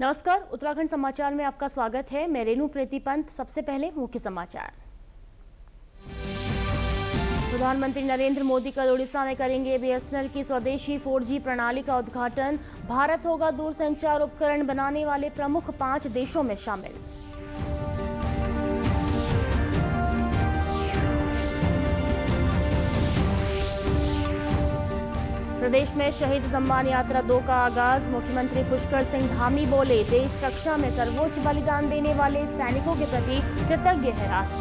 नमस्कार, उत्तराखंड समाचार में आपका स्वागत है। मैं रेणु प्रीति पंत। सबसे पहले मुख्य समाचार। प्रधानमंत्री नरेंद्र मोदी कल ओडिशा में करेंगे बीएसएनएल की स्वदेशी 4G प्रणाली का उद्घाटन। भारत होगा दूरसंचार उपकरण बनाने वाले प्रमुख 5 देशों में शामिल। प्रदेश में शहीद सम्मान यात्रा 2 का आगाज। मुख्यमंत्री पुष्कर सिंह धामी बोले, देश रक्षा में सर्वोच्च बलिदान देने वाले सैनिकों के प्रति कृतज्ञ है राष्ट्र।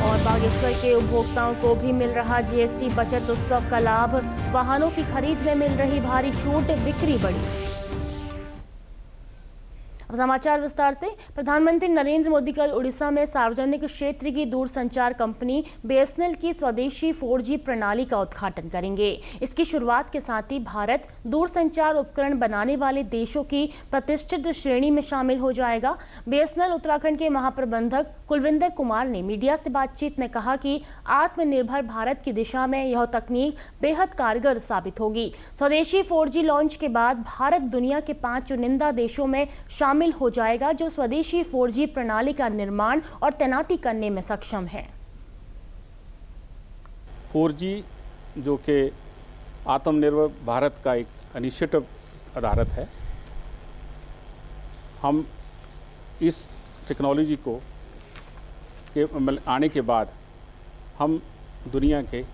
और बागेश्वर के उपभोक्ताओं को भी मिल रहा जीएसटी बचत उत्सव का लाभ। वाहनों की खरीद में मिल रही भारी छूट, बिक्री बढ़ी। अब समाचार विस्तार से। प्रधानमंत्री नरेंद्र मोदी कल उड़ीसा में सार्वजनिक क्षेत्र की दूरसंचार कंपनी बीएसएनएल की स्वदेशी 4G प्रणाली का उद्घाटन करेंगे। इसकी शुरुआत के साथ ही भारत दूरसंचार उपकरण बनाने वाले देशों की प्रतिष्ठित श्रेणी में शामिल हो जाएगा। बीएसएनएल उत्तराखंड के महाप्रबंधक कुलविंदर कुमार ने मीडिया से बातचीत में कहा कि आत्मनिर्भर भारत की दिशा में यह तकनीक बेहद कारगर साबित होगी। स्वदेशी 4G लॉन्च के बाद भारत दुनिया के 5 चुनिंदा देशों में शामिल हो जाएगा जो स्वदेशी 4G प्रणाली का निर्माण और तैनाती करने में सक्षम है। 4G जो कि आत्मनिर्भर भारत का एक इनिशिएटिव आधारित है। हम इस टेक्नोलॉजी को के आने के बाद हम दुनिया के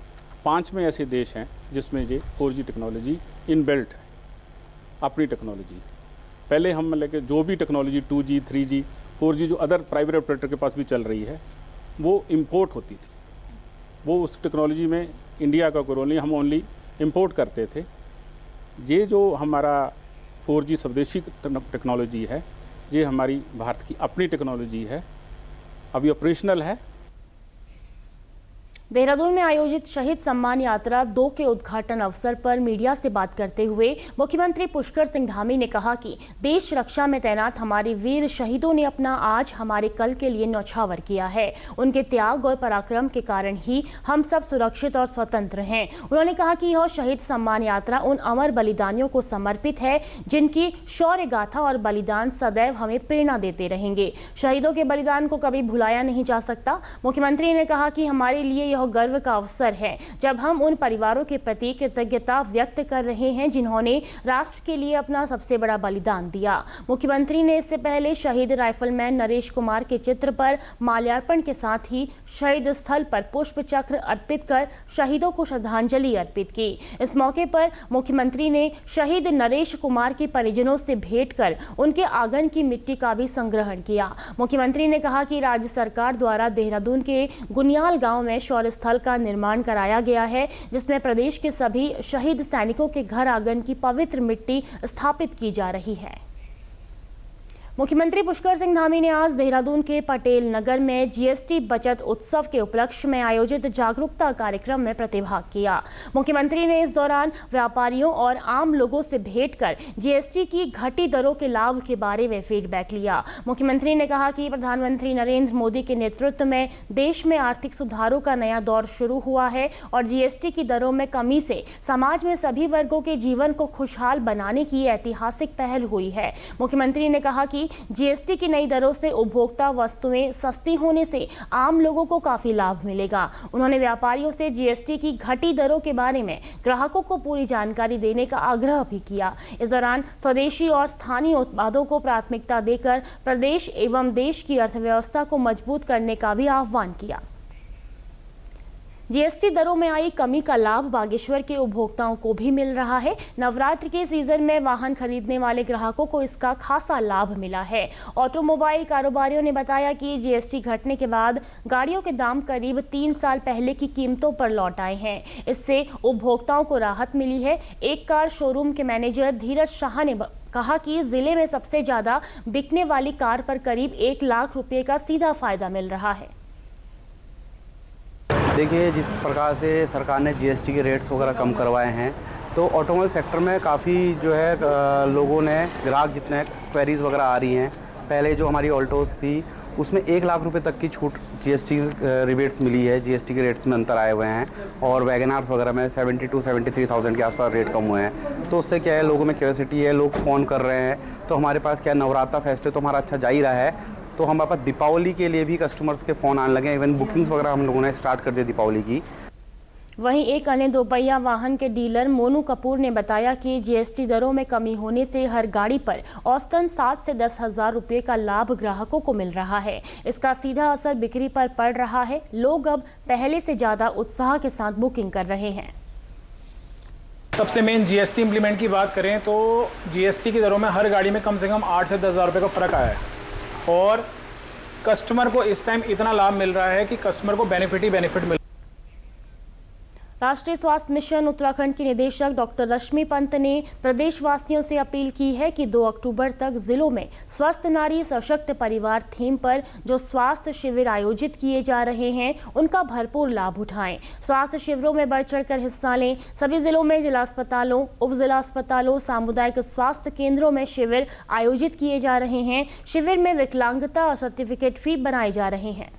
5वें ऐसे देश हैं जिसमें ये 4G टेक्नोलॉजी इनबिल्ट है, अपनी टेक्नोलॉजी। पहले हम मतलब कि जो भी टेक्नोलॉजी 2G, 3G, 4G जो अदर प्राइवेट ऑपरेटर के पास भी चल रही है वो इंपोर्ट होती थी। वो उस टेक्नोलॉजी में इंडिया का कोई रोल नहीं, हम ओनली इंपोर्ट करते थे। ये जो हमारा 4G स्वदेशी टेक्नोलॉजी है, ये हमारी भारत की अपनी टेक्नोलॉजी है, अभी ऑपरेशनल है। देहरादून में आयोजित शहीद सम्मान यात्रा 2 के उद्घाटन अवसर पर मीडिया से बात करते हुए मुख्यमंत्री पुष्कर सिंह धामी ने कहा कि देश रक्षा में तैनात हमारे वीर शहीदों ने अपना आज हमारे कल के लिए न्यौछावर किया है। उनके त्याग और पराक्रम के कारण ही हम सब सुरक्षित और स्वतंत्र हैं। उन्होंने कहा कि यह शहीद सम्मान यात्रा उन अमर बलिदानियों को समर्पित है जिनकी शौर्य गाथा और बलिदान सदैव हमें प्रेरणा देते रहेंगे। शहीदों के बलिदान को कभी भुलाया नहीं जा सकता। मुख्यमंत्री ने कहा कि हमारे लिए यह गर्व का अवसर है जब हम उन परिवारों के प्रति कृतज्ञता व्यक्त कर रहे हैं जिन्होंने राष्ट्र के लिए अपना सबसे बड़ा बलिदान दिया। मुख्यमंत्री ने इससे पहले शहीद राइफलमैन नरेश कुमार के चित्र पर माल्यार्पण के साथ ही शहीद स्थल पर पुष्प चक्र अर्पित कर शहीदों को श्रद्धांजलि अर्पित की। इस मौके पर मुख्यमंत्री ने शहीद नरेश कुमार के परिजनों से भेंट कर उनके आंगन की मिट्टी का भी संग्रहण किया। मुख्यमंत्री ने कहा कि राज्य सरकार द्वारा देहरादून के गुनियाल गांव में शौर्य स्थल का निर्माण कराया गया है जिसमें प्रदेश के सभी शहीद सैनिकों के घर आंगन की पवित्र मिट्टी स्थापित की जा रही है। मुख्यमंत्री पुष्कर सिंह धामी ने आज देहरादून के पटेल नगर में जीएसटी बचत उत्सव के उपलक्ष्य में आयोजित जागरूकता कार्यक्रम में प्रतिभाग किया। मुख्यमंत्री ने इस दौरान व्यापारियों और आम लोगों से भेंट कर जीएसटी की घटी दरों के लाभ के बारे में फीडबैक लिया। मुख्यमंत्री ने कहा कि प्रधानमंत्री नरेंद्र मोदी के नेतृत्व में देश में आर्थिक सुधारों का नया दौर शुरू हुआ है और जीएसटी की दरों में कमी से समाज में सभी वर्गों के जीवन को खुशहाल बनाने की ऐतिहासिक पहल हुई है। मुख्यमंत्री ने कहा कि जीएसटी की नई दरों से उपभोक्ता वस्तुएं सस्ती होने से आम लोगों को काफी लाभ मिलेगा। उन्होंने व्यापारियों से जीएसटी की घटी दरों के बारे में ग्राहकों को पूरी जानकारी देने का आग्रह भी किया। इस दौरान स्वदेशी और स्थानीय उत्पादों को प्राथमिकता देकर प्रदेश एवं देश की अर्थव्यवस्था को मजबूत करने का भी आह्वान किया। जीएसटी दरों में आई कमी का लाभ बागेश्वर के उपभोक्ताओं को भी मिल रहा है। नवरात्र के सीजन में वाहन खरीदने वाले ग्राहकों को इसका खासा लाभ मिला है। ऑटोमोबाइल कारोबारियों ने बताया कि जीएसटी घटने के बाद गाड़ियों के दाम करीब 3 साल पहले की कीमतों पर लौट आए हैं। इससे उपभोक्ताओं को राहत मिली है। एक कार शोरूम के मैनेजर धीरज शाह ने कहा कि जिले में सबसे ज्यादा बिकने वाली कार पर करीब 1 लाख रुपए का सीधा फायदा मिल रहा है। देखिए, जिस प्रकार से सरकार ने जीएसटी के रेट्स वगैरह कम करवाए हैं तो ऑटोमोबाइल सेक्टर में काफ़ी जो है लोगों ने ग्राहक जितने क्वेरीज वगैरह आ रही हैं। पहले जो हमारी ऑल्टोस थी उसमें 1 लाख रुपए तक की छूट जीएसटी रिबेट्स मिली है। जीएसटी के रेट्स में अंतर आए हुए हैं और वैगनार्स वगैरह में 72-73,000 के आसपास रेट कम हुए हैं। तो उससे क्या है, लोगों में क्यूरियोसिटी है, लोग फ़ोन कर रहे हैं। तो हमारे पास क्या नवरात्रा फेस्टिवल तो हमारा अच्छा जा ही रहा है, तो हमारे पास दीपावली के लिए भी कस्टमर्स के फ़ोन आने लगे। इवन बुकिंग्स वगैरह हम लोगों ने स्टार्ट कर दी दीपावली की। वहीं एक अन्य दोपहिया वाहन के डीलर मोनू कपूर ने बताया कि जीएसटी दरों में कमी होने से हर गाड़ी पर औसतन 7 से 10 हज़ार रुपये का लाभ ग्राहकों को मिल रहा है। इसका सीधा असर बिक्री पर पड़ रहा है। लोग अब पहले से ज़्यादा उत्साह के साथ बुकिंग कर रहे हैं। सबसे मेन जीएसटी इम्प्लीमेंट की बात करें तो जीएसटी की दरों में हर गाड़ी में कम से कम 8 से 10 हज़ार रुपये का फ़र्क आया है और कस्टमर को इस टाइम इतना लाभ मिल रहा है कि कस्टमर को बेनिफिट ही बेनिफिट मिल। राष्ट्रीय स्वास्थ्य मिशन उत्तराखंड की निदेशक डॉक्टर रश्मि पंत ने प्रदेशवासियों से अपील की है कि 2 अक्टूबर तक जिलों में स्वस्थ नारी सशक्त परिवार थीम पर जो स्वास्थ्य शिविर आयोजित किए जा रहे हैं उनका भरपूर लाभ उठाएं। स्वास्थ्य शिविरों में बढ़ चढ़कर हिस्सा लें। सभी जिलों में जिला अस्पतालों, उप जिला अस्पतालों, सामुदायिक स्वास्थ्य केंद्रों में शिविर आयोजित किए जा रहे हैं। शिविर में विकलांगता सर्टिफिकेट भी बनाए जा रहे हैं।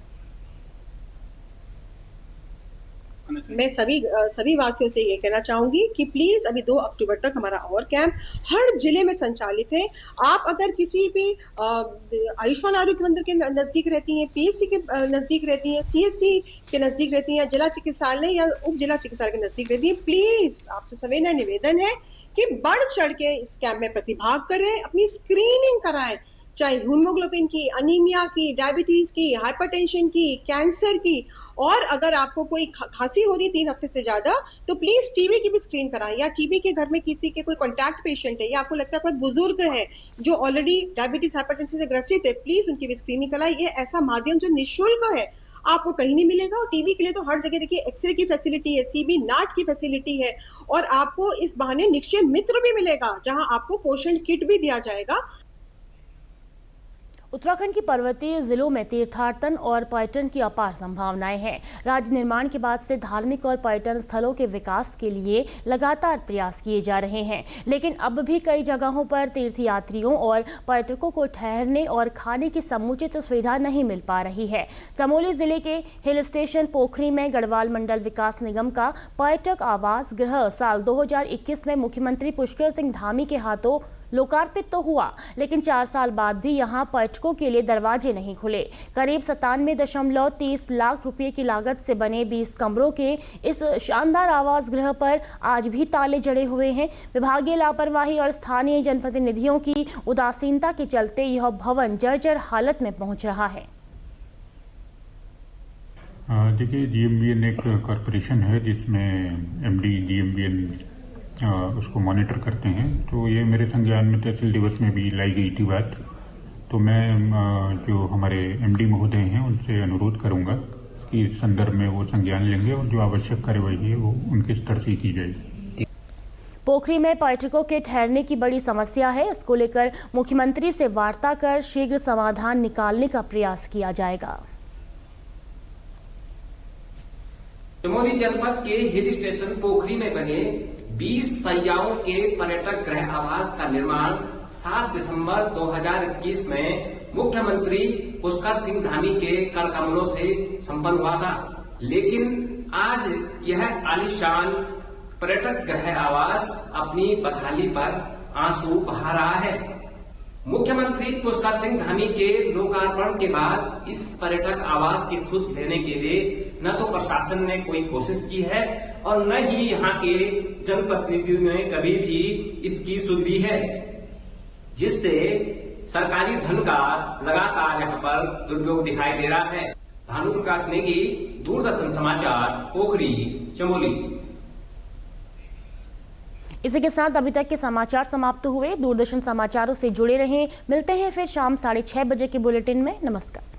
मैं सभी वासियों से ये कहना चाहूंगी कि प्लीज अभी 2 अक्टूबर तक हमारा और कैंप हर जिले में संचालित है। आप अगर किसी भी आयुष्मान आरोग्य केंद्र के नजदीक रहती हैं, पीएचसी के नजदीक रहती हैं, सीएससी के नजदीक रहती हैं, जिला चिकित्सालय या उप जिला चिकित्सालय के नजदीक रहती हैं, प्लीज आपसे सविनय निवेदन है कि बढ़ चढ़ के इस कैंप में प्रतिभाग करें, अपनी स्क्रीनिंग कराएं, चाहे हीमोग्लोबिन की, अनीमिया की, डायबिटीज की, हाइपरटेंशन की, कैंसर की, और अगर आपको कोई खांसी हो रही 3 हफ्ते से ज्यादा तो प्लीज टीबी की भी स्क्रीन कराएं, या टीबी के घर में किसी के कोई कॉन्टैक्ट पेशेंट है या आपको लगता है कोई बुजुर्ग है जो ऑलरेडी डायबिटीज हाइपरटेंशन से ग्रसित है, प्लीज उनकी भी स्क्रीनिंग कराएं। ये ऐसा माध्यम जो निःशुल्क है, आपको कहीं नहीं मिलेगा। और टीबी के लिए तो हर जगह देखिए एक्सरे की फैसिलिटी है, सीबी नाट की फैसिलिटी है, और आपको इस बहाने निक्षय मित्र भी मिलेगा जहां आपको पोषण किट भी दिया जाएगा। उत्तराखंड की पर्वतीय जिलों में तीर्थाटन और पर्यटन की अपार संभावनाएं हैं। राज्य निर्माण के बाद से धार्मिक और पर्यटन स्थलों के विकास के लिए लगातार प्रयास किए जा रहे हैं, लेकिन अब भी कई जगहों पर तीर्थयात्रियों और पर्यटकों को ठहरने और खाने की समुचित सुविधा नहीं मिल पा रही है। चमोली जिले के हिल स्टेशन पोखरी में गढ़वाल मंडल विकास निगम का पर्यटक आवास गृह साल 2021 में मुख्यमंत्री पुष्कर सिंह धामी के हाथों लोकार्पित तो हुआ, लेकिन 4 साल बाद भी यहां पर्यटकों के लिए दरवाजे नहीं खुले। करीब 97.30 लाख रुपए की लागत से बने 20 कमरों के इस शानदार आवास गृह पर आज भी ताले जड़े हुए हैं। विभागीय लापरवाही और स्थानीय जनप्रतिनिधियों की उदासीनता के चलते यह भवन जर्जर हालत में पहुंच रहा है। देखिए, जीएमबीएन एक कॉरपोरेशन है जिसमें एमडी जीएमबीएन उसको मॉनिटर करते हैं। तो ये मेरे संज्ञान में तहसील दिवस में भी लाई गई थी बात। तो मैं जो हमारे एमडी महोदय हैं उनसे अनुरोध करूंगा कि इस संदर्भ में वो संज्ञान लेंगे और जो आवश्यक कार्रवाई है वो उनके स्तर से की जाएगी। पोखरी में पर्यटकों के ठहरने की बड़ी समस्या है। इसको लेकर मुख्यमंत्री से वार्ता कर शीघ्र समाधान निकालने का प्रयास किया जाएगा। चमोली जनपद के हिल स्टेशन पोखरी में बने 20 सैयाओं के पर्यटक गृह आवास का निर्माण 7 दिसंबर 2021 में मुख्यमंत्री पुष्कर सिंह धामी के कर कमलों से संपन्न हुआ था, लेकिन आज यह आलीशान पर्यटक गृह आवास अपनी बदहाली पर आंसू बहा रहा है। मुख्यमंत्री पुष्कर सिंह धामी के लोकार्पण के बाद इस पर्यटक आवास की सुध लेने के लिए न तो प्रशासन ने कोई कोशिश की है और न ही यहाँ के जनप्रतिनिधियों ने कभी भी इसकी सुध ली है, जिससे सरकारी धन का लगातार यहाँ पर दुरुपयोग दिखाई दे रहा है। भानु प्रकाश नेगी, दूरदर्शन समाचार, पोखरी, चमोली। इसी के साथ अभी तक के समाचार समाप्त हुए। दूरदर्शन समाचारों से जुड़े रहें। मिलते हैं फिर शाम 6:30 बजे के बुलेटिन में। नमस्कार।